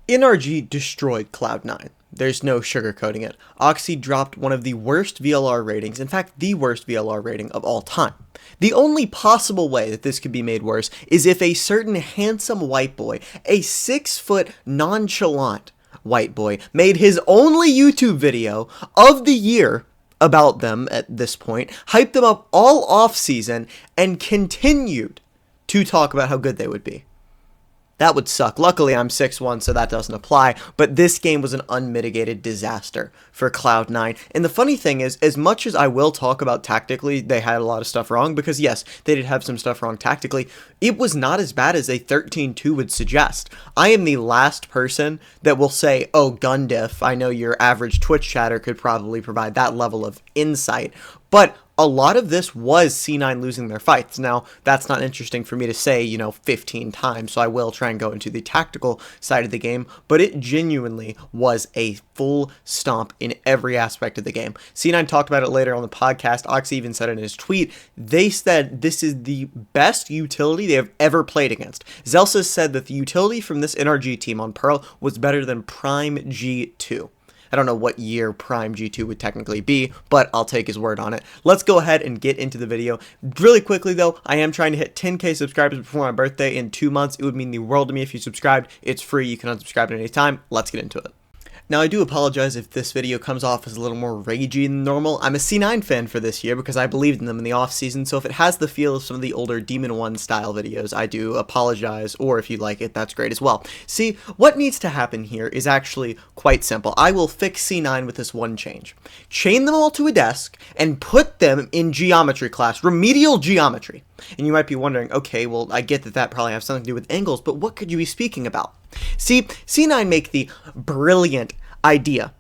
NRG destroyed Cloud9. There's no sugarcoating it. Oxy dropped one of the worst VLR ratings, in fact, the worst VLR rating of all time. The only possible way that this could be made worse is if a certain handsome white boy, a 6-foot nonchalant white boy, made his only YouTube video of the year about them at this point, hyped them up all off season, and continued to talk about how good they would be. That would suck. Luckily, I'm 6'1", so that doesn't apply, but this game was an unmitigated disaster for Cloud9. And the funny thing is, as much as I will talk about tactically, they had a lot of stuff wrong, because yes, they did have some stuff wrong tactically, it was not as bad as a 13-2 would suggest. I am the last person that will say, oh, gun diff, I know your average Twitch chatter could probably provide that level of insight, but a lot of this was C9 losing their fights. Now, that's not interesting for me to say, 15 times, so I will try and go into the tactical side of the game, but it genuinely was a full stomp in every aspect of the game. C9 talked about it later on the podcast. Oxy even said it in his tweet. They said this is the best utility they have ever played against. Zelsa said that the utility from this NRG team on Pearl was better than Prime G2. I don't know what year Prime G2 would technically be, but I'll take his word on it. Let's go ahead and get into the video. Really quickly though, I am trying to hit 10k subscribers before my birthday in 2 months. It would mean the world to me if you subscribed. It's free. You can unsubscribe at any time. Let's get into it. Now, I do apologize if this video comes off as a little more ragey than normal. I'm a C9 fan for this year because I believed in them in the off-season, so if it has the feel of some of the older Demon 1 style videos, I do apologize, or if you like it, that's great as well. See, what needs to happen here is actually quite simple. I will fix C9 with this one change. Chain them all to a desk and put them in geometry class, remedial geometry. And you might be wondering, okay, well, I get that that probably has something to do with angles, but what could you be speaking about? See, C9 make the brilliant idea,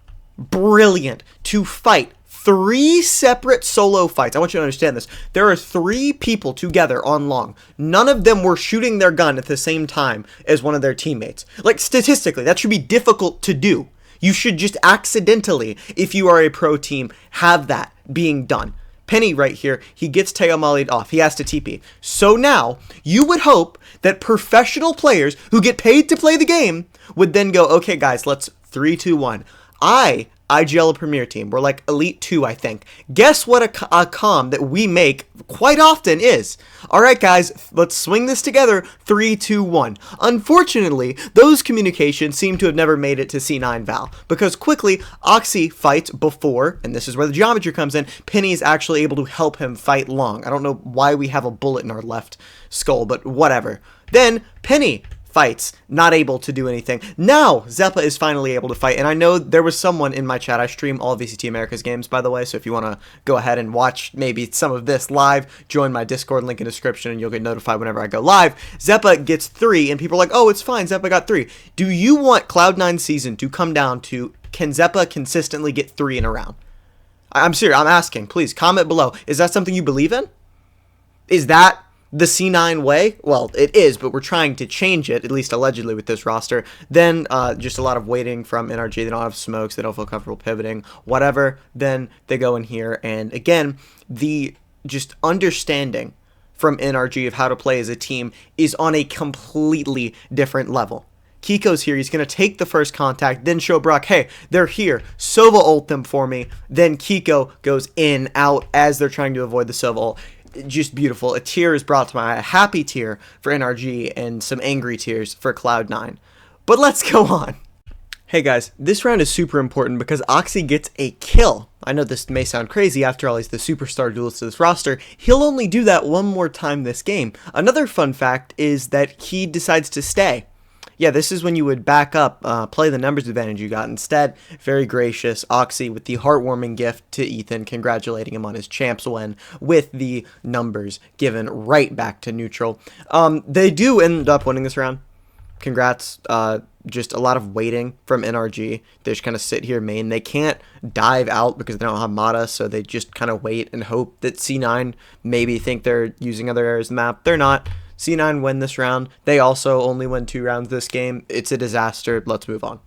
to fight 3 separate solo fights. I want you to understand this. There are 3 people together on long. None of them were shooting their gun at the same time as one of their teammates. Like, statistically, that should be difficult to do. You should just accidentally, if you are a pro team, have that being done. Penny right here, he gets Teo mollied off. He has to TP. So now, you would hope that professional players who get paid to play the game would then go, okay guys, let's 3, 2, 1. IGL a Premier Team. We're like Elite 2, I think. Guess what a comm that we make quite often is? Alright guys, let's swing this together. 3, 2, 1. Unfortunately, those communications seem to have never made it to C9 Val, because quickly, Oxy fights before, and this is where the geometry comes in, Penny is actually able to help him fight long. I don't know why we have a bullet in our left skull, but whatever. Then, Penny fights, not able to do anything. Now, Zeppa is finally able to fight, and I know there was someone in my chat. I stream all VCT America's games, by the way, so if you want to go ahead and watch maybe some of this live, join my Discord, link in the description, and you'll get notified whenever I go live. Zeppa gets 3, and people are like, oh, it's fine, Zeppa got 3. Do you want Cloud9 season to come down to, can Zeppa consistently get 3 in a round? I'm serious, I'm asking. Please, comment below. Is that something you believe in? Is that the C9 way? Well, it is, but we're trying to change it, at least allegedly with this roster. Then just a lot of waiting from NRG. They don't have smokes. They don't feel comfortable pivoting, whatever. Then they go in here, and again, the just understanding from NRG of how to play as a team is on a completely different level. Kiko's here. He's going to take the first contact, then show Brock, hey, they're here. Sova ult them for me. Then Kiko goes in, out as they're trying to avoid the Sova ult. Just beautiful. A tear is brought to my eye. A happy tear for NRG and some angry tears for Cloud9. But let's go on. Hey guys, this round is super important because Oxy gets a kill. I know this may sound crazy, after all he's the superstar duelist of this roster. He'll only do that one more time this game. Another fun fact is that he decides to stay. Yeah, this is when you would back up, play the numbers advantage you got. Instead, very gracious, Oxy with the heartwarming gift to Ethan, congratulating him on his champs win with the numbers given right back to neutral. They do end up winning this round. Congrats. Just a lot of waiting from NRG. They just kind of sit here main. They can't dive out because they don't have Mata, so they just kind of wait and hope that C9 maybe think they're using other areas of the map. They're not. C9 win this round. They also only win 2 rounds this game. It's a disaster. Let's move on.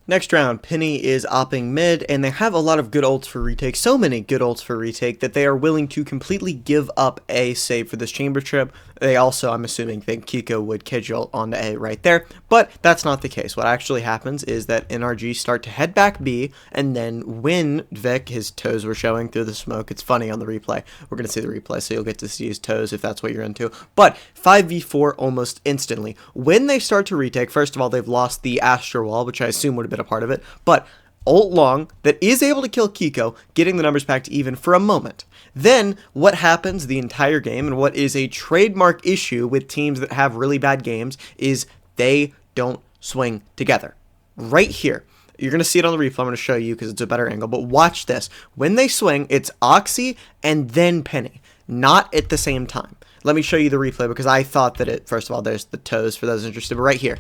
Next round, Penny is opping mid, and they have a lot of good ults for retake, so many good ults for retake, that they are willing to completely give up A save for this chamber trip. They also, I'm assuming, think Kiko would Kidge ult onto A right there, but that's not the case. What actually happens is that NRG start to head back B, and then when Vic, his toes were showing through the smoke, it's funny on the replay, we're going to see the replay, so you'll get to see his toes if that's what you're into, but 5v4 almost instantly. When they start to retake, first of all, they've lost the Astro Wall, which I assume would have been a part of it, but ult long that is able to kill Kiko, getting the numbers back to even for a moment. Then what happens the entire game, and what is a trademark issue with teams that have really bad games, is they don't swing together. Right here. You're going to see it on the replay. I'm going to show you because it's a better angle, but watch this. When they swing, it's Oxy and then Penny, not at the same time. Let me show you the replay because I thought that it, first of all, there's the toes for those interested, but right here.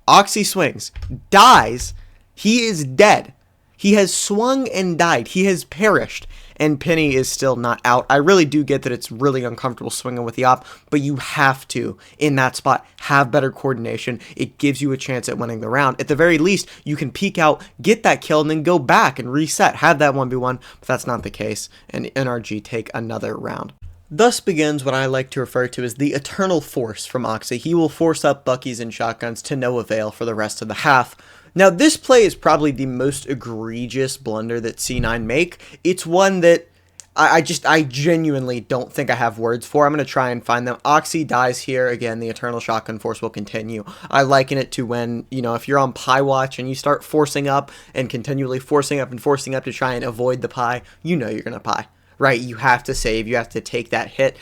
Oxy swings, dies, he is dead. He has swung and died. He has perished. And Penny is still not out. I really do get that it's really uncomfortable swinging with the op, but you have to, in that spot, have better coordination. It gives you a chance at winning the round. At the very least, you can peek out, get that kill, and then go back and reset. Have that 1v1, but that's not the case. And NRG take another round. Thus begins what I like to refer to as the eternal force from Oxy. He will force up Buckies and shotguns to no avail for the rest of the half. Now, this play is probably the most egregious blunder that C9 make. It's one that I genuinely don't think I have words for. I'm going to try and find them. Oxy dies here. Again, the eternal shotgun force will continue. I liken it to when, if you're on pie watch and you start forcing up and continually forcing up and forcing up to try and avoid the pie, you're going to pie. Right, you have to save, you have to take that hit.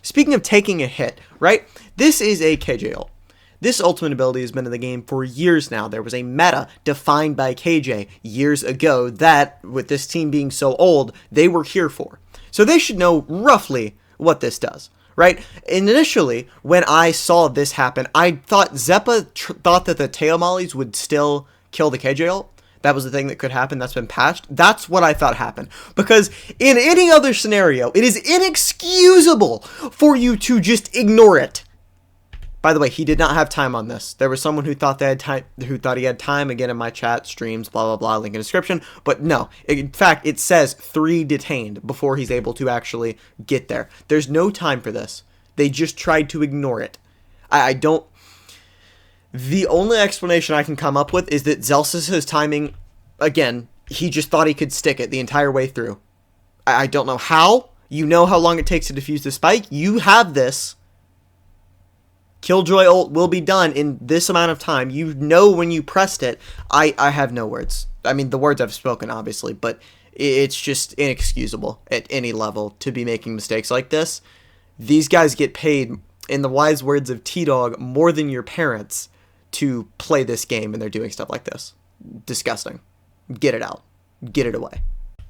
Speaking of taking a hit, right, this is a KJ ult. This ultimate ability has been in the game for years now. There was a meta defined by KJ years ago that, with this team being so old, they were here for. So they should know roughly what this does, right? Initially, when I saw this happen, I thought Zeppa thought that the tail mollies would still kill the KJ ult. That was the thing that could happen. That's been patched. That's what I thought happened. Because in any other scenario, it is inexcusable for you to just ignore it. By the way, he did not have time on this. There was someone who thought they had time, who thought he had time. Again, in my chat, streams, blah, blah, blah, link in description. But no. In fact, it says 3 detained before he's able to actually get there. There's no time for this. They just tried to ignore it. I don't... The only explanation I can come up with is that Zelsis' timing, again, he just thought he could stick it the entire way through. I don't know how. You know how long it takes to defuse the spike. You have this. Killjoy ult will be done in this amount of time. You know when you pressed it. I have no words. I mean, the words I've spoken, obviously, but it's just inexcusable at any level to be making mistakes like this. These guys get paid, in the wise words of T-Dog, more than your parents to play this game, and they're doing stuff like this. Disgusting. Get it out. Get it away.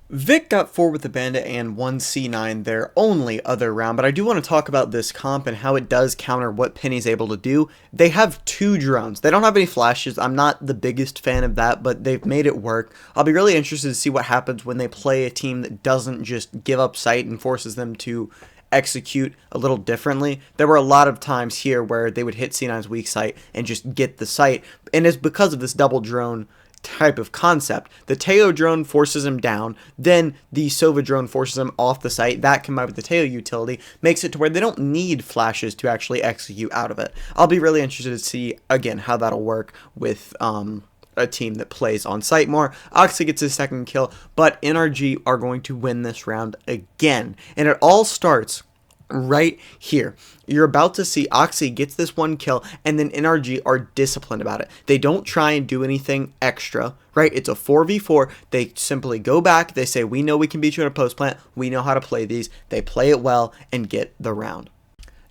Vic got 4 with the Bandit and 1 C9 their only other round, but I do want to talk about this comp and how it does counter what Penny's able to do. They have 2 drones. They don't have any flashes. I'm not the biggest fan of that, but they've made it work. I'll be really interested to see what happens when they play a team that doesn't just give up sight and forces them to execute a little differently. There were a lot of times here where they would hit C9's weak site and just get the site, and it's because of this double drone type of concept. The Teo drone forces him down, then the Sova drone forces him off the site. That combined with the Teo utility makes it to where they don't need flashes to actually execute out of it. I'll be really interested to see, again, how that'll work with a team that plays on site more. Oxy gets his second kill, but NRG are going to win this round again. And it all starts right here. You're about to see Oxy gets this 1 kill, and then NRG are disciplined about it. They don't try and do anything extra, right? It's a 4v4. They simply go back. They say, we know we can beat you in a post plant. We know how to play these. They play it well and get the round.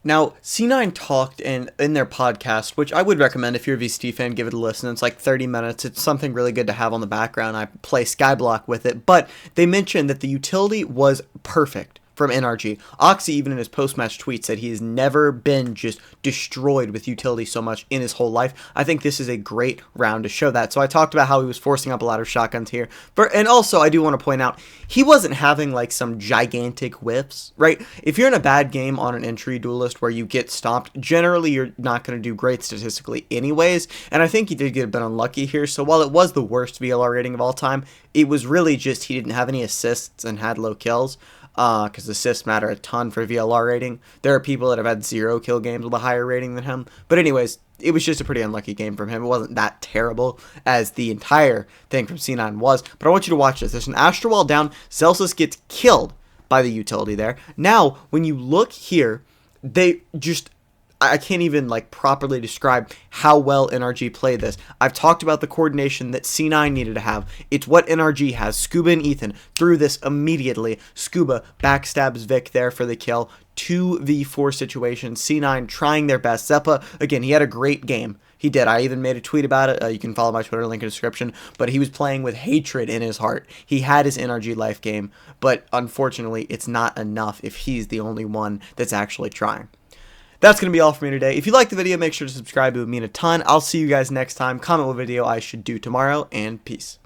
Now, C9 talked in their podcast, which I would recommend if you're a VCT fan, give it a listen. It's like 30 minutes. It's something really good to have on the background. I play Skyblock with it, but they mentioned that the utility was perfect from NRG. Oxy, even in his post-match tweet, said he has never been just destroyed with utility so much in his whole life. I think this is a great round to show that. So I talked about how he was forcing up a lot of shotguns here. And also, I do want to point out, he wasn't having like some gigantic whiffs, right? If you're in a bad game on an entry duelist where you get stomped, generally you're not going to do great statistically anyways. And I think he did get a bit unlucky here. So while it was the worst VLR rating of all time, it was really just he didn't have any assists and had low kills. Because assists matter a ton for VLR rating. There are people that have had 0 kill games with a higher rating than him. But anyways, it was just a pretty unlucky game from him. It wasn't that terrible as the entire thing from C9 was. But I want you to watch this. There's an Astral Wall down. Celsius gets killed by the utility there. Now, when you look here, they just... I can't even like properly describe how well NRG played this. I've talked about the coordination that C9 needed to have. It's what NRG has. Scuba and Ethan threw this immediately. Scuba backstabs Vic there for the kill. 2v4 situation. C9 trying their best. Zeppa, again, he had a great game. He did. I even made a tweet about it. You can follow my Twitter link in the description. But he was playing with hatred in his heart. He had his NRG life game. But unfortunately, it's not enough if he's the only one that's actually trying. That's going to be all for me today. If you liked the video, make sure to subscribe. It would mean a ton. I'll see you guys next time. Comment what video I should do tomorrow, and peace.